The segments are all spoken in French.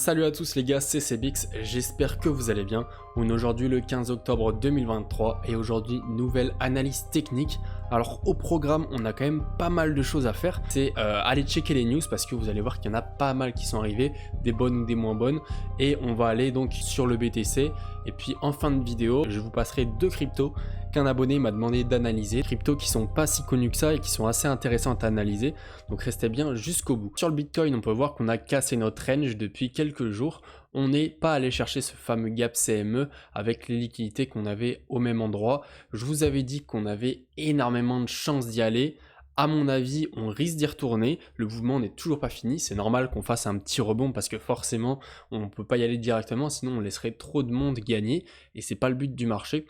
Salut à tous les gars, c'est Cbix, j'espère que vous allez bien. On est aujourd'hui le 15 octobre 2023 et aujourd'hui nouvelle analyse technique. Alors au programme on a quand même pas mal de choses à faire. C'est aller checker les news parce que vous allez voir qu'il y en a pas mal qui sont arrivées, des bonnes ou des moins bonnes. Et on va aller donc sur le BTC. Et puis en fin de vidéo, je vous passerai deux cryptos qu'un abonné m'a demandé d'analyser. Cryptos qui sont pas si connus que ça et qui sont assez intéressantes à analyser. Donc restez bien jusqu'au bout. Sur le Bitcoin, on peut voir qu'on a cassé notre range depuis quelques jours. On n'est pas allé chercher ce fameux gap CME avec les liquidités qu'on avait au même endroit. Je vous avais dit qu'on avait énormément de chances d'y aller. À mon avis, on risque d'y retourner. Le mouvement n'est toujours pas fini. C'est normal qu'on fasse un petit rebond parce que forcément, on ne peut pas y aller directement, sinon on laisserait trop de monde gagner et c'est pas le but du marché.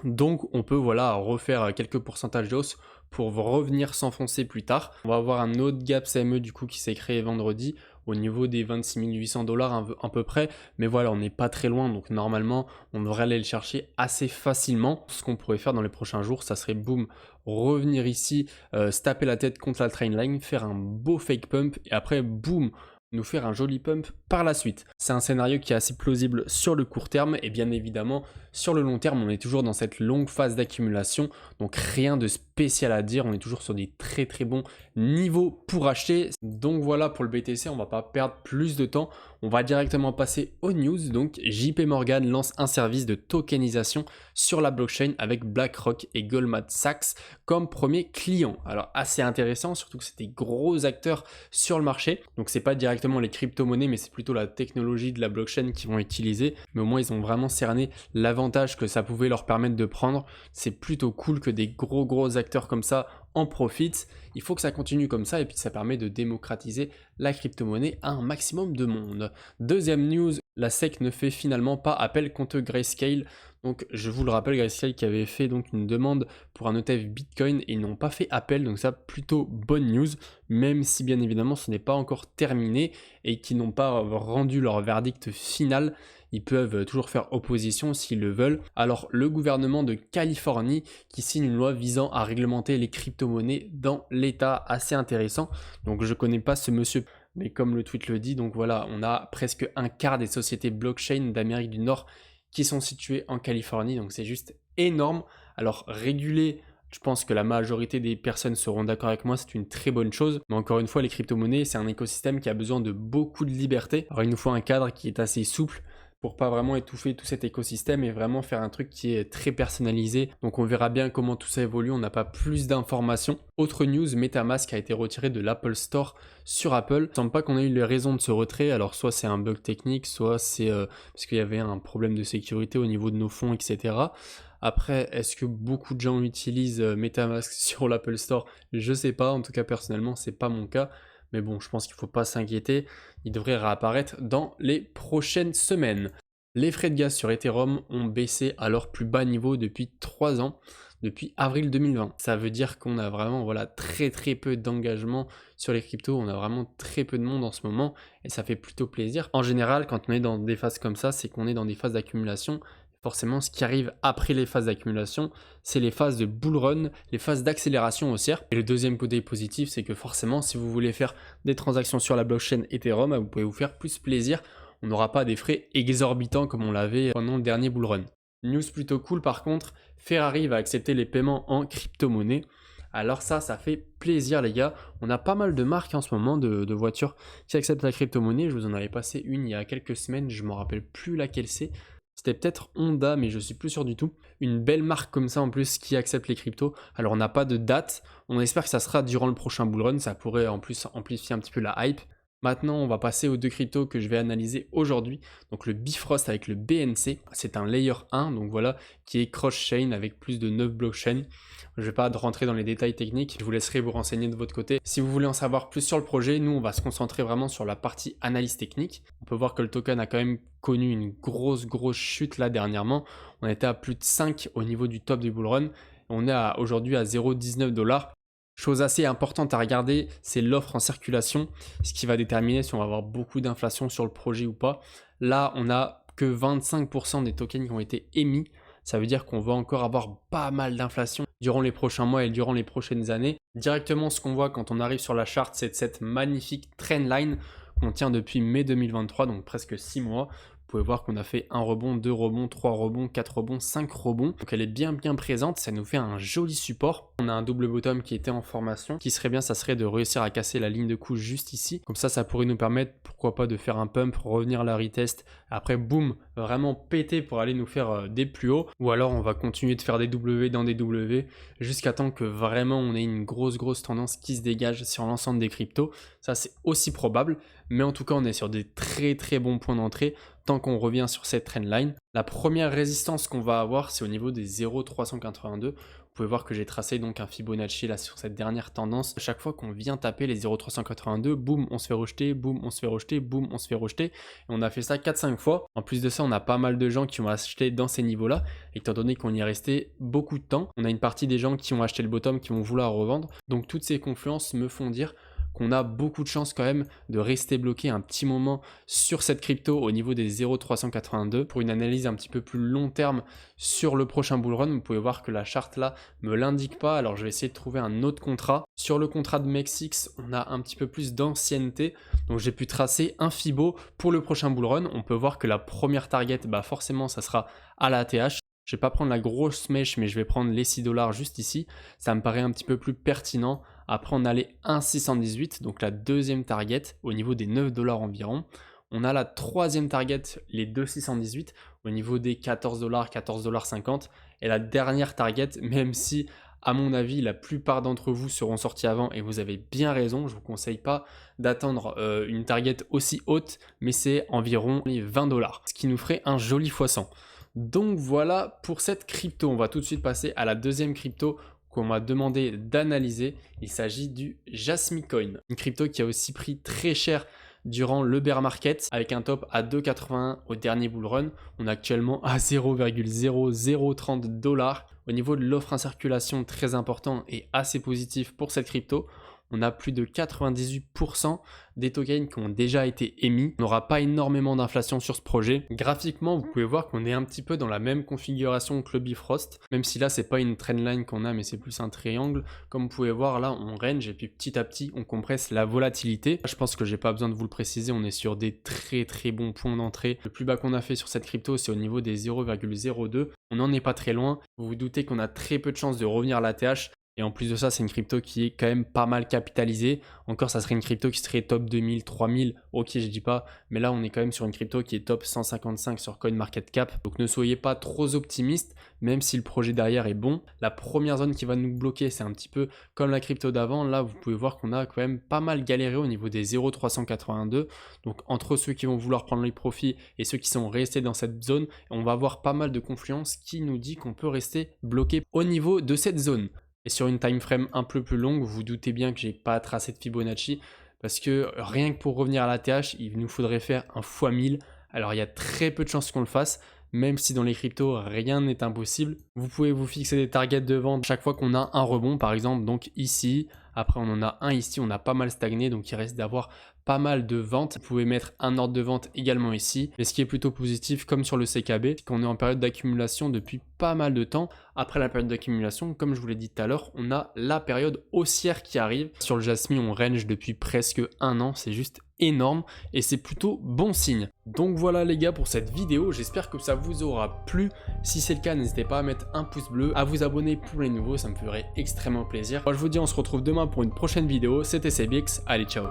Donc on peut voilà refaire quelques pourcentages de hausse pour revenir s'enfoncer plus tard. On va avoir un autre gap CME du coup qui s'est créé vendredi au niveau des 26 800 $ à peu près, mais voilà, on n'est pas très loin, donc normalement on devrait aller le chercher assez facilement. Ce qu'on pourrait faire dans les prochains jours, ça serait boum, revenir ici, se taper la tête contre la trainline, faire un beau fake pump et après boum, nous faire un joli pump par la suite. C'est un scénario qui est assez plausible sur le court terme et bien évidemment sur le long terme on est toujours dans cette longue phase d'accumulation, donc rien de spécial à dire, on est toujours sur des très bons niveaux pour acheter. Donc voilà pour le BTC, on va pas perdre plus de temps, on va directement passer aux news. Donc JP Morgan lance un service de tokenisation sur la blockchain avec BlackRock et Goldman Sachs comme premier client. Alors assez intéressant, surtout que c'est des gros acteurs sur le marché, donc c'est pas directement les crypto-monnaies mais c'est plutôt la technologie de la blockchain qu'ils vont utiliser, mais au moins ils ont vraiment cerné l'avantage que ça pouvait leur permettre de prendre. C'est plutôt cool que des gros acteurs comme ça en profitent. Il faut que ça continue comme ça et puis ça permet de démocratiser la crypto-monnaie à un maximum de monde. Deuxième news, la SEC ne fait finalement pas appel contre Grayscale. Donc je vous le rappelle, Grayscale qui avait fait donc une demande pour un ETF Bitcoin et ils n'ont pas fait appel, donc ça plutôt bonne news, même si bien évidemment ce n'est pas encore terminé et qu'ils n'ont pas rendu leur verdict final. Ils peuvent toujours faire opposition s'ils le veulent. Alors le gouvernement de Californie qui signe une loi visant à réglementer les crypto-monnaies dans l'État, assez intéressant. Donc je connais pas ce monsieur, mais comme le tweet le dit, donc voilà, on a presque un quart des sociétés blockchain d'Amérique du Nord qui sont situées en Californie, donc c'est juste énorme. Alors réguler, je pense que la majorité des personnes seront d'accord avec moi, c'est une très bonne chose. Mais encore une fois, les crypto-monnaies, c'est un écosystème qui a besoin de beaucoup de liberté. Alors il nous faut un cadre qui est assez souple pour pas vraiment étouffer tout cet écosystème et vraiment faire un truc qui est très personnalisé. Donc on verra bien comment tout ça évolue, on n'a pas plus d'informations. Autre news, MetaMask a été retiré de l'Apple Store sur Apple. Il ne semble pas qu'on ait eu les raisons de ce retrait, alors soit c'est un bug technique, soit c'est parce qu'il y avait un problème de sécurité au niveau de nos fonds, etc. Après, est-ce que beaucoup de gens utilisent MetaMask sur l'Apple Store? Je sais pas, en tout cas personnellement c'est pas mon cas. Mais bon, je pense qu'il ne faut pas s'inquiéter, il devrait réapparaître dans les prochaines semaines. Les frais de gaz sur Ethereum ont baissé à leur plus bas niveau depuis 3 ans, depuis avril 2020. Ça veut dire qu'on a vraiment voilà, très peu d'engagement sur les cryptos, on a vraiment très peu de monde en ce moment et ça fait plutôt plaisir. En général, quand on est dans des phases comme ça, c'est qu'on est dans des phases d'accumulation. Forcément, ce qui arrive après les phases d'accumulation, c'est les phases de bull run, les phases d'accélération haussière. Et le deuxième côté positif, c'est que forcément, si vous voulez faire des transactions sur la blockchain Ethereum, vous pouvez vous faire plus plaisir. On n'aura pas des frais exorbitants comme on l'avait pendant le dernier bull run. News plutôt cool par contre, Ferrari va accepter les paiements en crypto-monnaie. Alors ça fait plaisir les gars. On a pas mal de marques en ce moment de voitures qui acceptent la crypto-monnaie. Je vous en avais passé une il y a quelques semaines, je ne me rappelle plus laquelle c'est. C'était peut-être Honda, mais je suis plus sûr du tout. Une belle marque comme ça en plus qui accepte les cryptos. Alors on n'a pas de date, on espère que ça sera durant le prochain bull run, ça pourrait en plus amplifier un petit peu la hype. Maintenant, on va passer aux deux cryptos que je vais analyser aujourd'hui. Donc le Bifrost avec le BNC, c'est un layer 1, donc voilà, qui est cross-chain avec plus de 9 blockchains. Je ne vais pas rentrer dans les détails techniques, je vous laisserai vous renseigner de votre côté. Si vous voulez en savoir plus sur le projet, nous on va se concentrer vraiment sur la partie analyse technique. On peut voir que le token a quand même connu une grosse chute là dernièrement. On était à plus de 5 au niveau du top du bull run. On est aujourd'hui à 0,19 $. Chose assez importante à regarder, c'est l'offre en circulation, ce qui va déterminer si on va avoir beaucoup d'inflation sur le projet ou pas. Là, on n'a que 25% des tokens qui ont été émis. Ça veut dire qu'on va encore avoir pas mal d'inflation durant les prochains mois et durant les prochaines années. Directement, ce qu'on voit quand on arrive sur la charte, c'est cette magnifique trendline On tient depuis mai 2023, donc presque 6 mois. Vous pouvez voir qu'on a fait 1 rebond, 2 rebonds, 3 rebonds, 4 rebonds, 5 rebonds. Donc elle est bien présente, ça nous fait un joli support. On a un double bottom qui était en formation. Ce qui serait bien, ça serait de réussir à casser la ligne de couche juste ici. Comme ça pourrait nous permettre, pourquoi pas, de faire un pump, revenir à la retest. Après, boum, vraiment péter pour aller nous faire des plus hauts. Ou alors on va continuer de faire des W dans des W jusqu'à temps que vraiment on ait une grosse tendance qui se dégage sur l'ensemble des cryptos. Ça, c'est aussi probable. Mais en tout cas, on est sur des très bons points d'entrée tant qu'on revient sur cette trendline. La première résistance qu'on va avoir, c'est au niveau des 0,382. Vous pouvez voir que j'ai tracé donc un Fibonacci là sur cette dernière tendance. À chaque fois qu'on vient taper les 0,382, boum, on se fait rejeter, boum, on se fait rejeter, boum, on se fait rejeter. Et on a fait ça 4-5 fois. En plus de ça, on a pas mal de gens qui ont acheté dans ces niveaux-là, étant donné qu'on y est resté beaucoup de temps. On a une partie des gens qui ont acheté le bottom, qui vont vouloir revendre. Donc toutes ces confluences me font dire qu'on a beaucoup de chances quand même de rester bloqué un petit moment sur cette crypto au niveau des 0,382. Pour une analyse un petit peu plus long terme sur le prochain bull run, vous pouvez voir que la charte là me l'indique pas, alors je vais essayer de trouver un autre contrat. Sur le contrat de MEXX, on a un petit peu plus d'ancienneté, donc j'ai pu tracer un Fibo pour le prochain bull run. On peut voir que la première target, forcément ça sera à la ATH. Je vais pas prendre la grosse mèche, mais je vais prendre les $6 juste ici. Ça me paraît un petit peu plus pertinent. Après, on a les 1,618, donc la deuxième target au niveau des $9 environ. On a la troisième target, les 2,618 au niveau des $14, $14,50. Et la dernière target, même si à mon avis, la plupart d'entre vous seront sortis avant et vous avez bien raison, je ne vous conseille pas d'attendre une target aussi haute, mais c'est environ les $20, ce qui nous ferait un joli x100. Donc voilà pour cette crypto. On va tout de suite passer à la deuxième crypto qu'on m'a demandé d'analyser. Il s'agit du Jasmicoin, une crypto qui a aussi pris très cher durant le bear market avec un top à 2,81 au dernier bull run. On est actuellement à 0,0030 $. Au niveau de l'offre en circulation, très important et assez positif pour cette crypto. On a plus de 98% des tokens qui ont déjà été émis. On n'aura pas énormément d'inflation sur ce projet. Graphiquement, vous pouvez voir qu'on est un petit peu dans la même configuration que le Bifrost, même si là, c'est pas une trendline qu'on a, mais c'est plus un triangle. Comme vous pouvez voir, là, on range et puis petit à petit, on compresse la volatilité. Je pense que j'ai pas besoin de vous le préciser, on est sur des très bons points d'entrée. Le plus bas qu'on a fait sur cette crypto, c'est au niveau des 0,02. On n'en est pas très loin. Vous vous doutez qu'on a très peu de chances de revenir à l'ATH. Et en plus de ça, c'est une crypto qui est quand même pas mal capitalisée. Encore, ça serait une crypto qui serait top 2000, 3000. Ok, je dis pas. Mais là, on est quand même sur une crypto qui est top 155 sur CoinMarketCap. Donc ne soyez pas trop optimistes, même si le projet derrière est bon. La première zone qui va nous bloquer, c'est un petit peu comme la crypto d'avant. Là, vous pouvez voir qu'on a quand même pas mal galéré au niveau des 0,382. Donc entre ceux qui vont vouloir prendre les profits et ceux qui sont restés dans cette zone, on va avoir pas mal de confluence qui nous dit qu'on peut rester bloqué au niveau de cette zone. Et sur une time frame un peu plus longue, vous vous doutez bien que j'ai pas tracé de Fibonacci parce que rien que pour revenir à la TH, il nous faudrait faire un x1000. Alors il y a très peu de chances qu'on le fasse, même si dans les cryptos, rien n'est impossible. Vous pouvez vous fixer des targets de vente chaque fois qu'on a un rebond, par exemple, donc ici. Après, on en a un ici, on a pas mal stagné, donc il reste d'avoir pas mal de ventes. Vous pouvez mettre un ordre de vente également ici. Mais ce qui est plutôt positif, comme sur le CKB, c'est qu'on est en période d'accumulation depuis pas mal de temps. Après la période d'accumulation, comme je vous l'ai dit tout à l'heure, on a la période haussière qui arrive. Sur le Jasmy, on range depuis presque un an. C'est juste énorme et c'est plutôt bon signe. Donc voilà les gars pour cette vidéo, j'espère que ça vous aura plu. Si c'est le cas, n'hésitez pas à mettre un pouce bleu, à vous abonner pour les nouveaux, ça me ferait extrêmement plaisir. Moi je vous dis on se retrouve demain pour une prochaine vidéo, c'était CBX, allez ciao.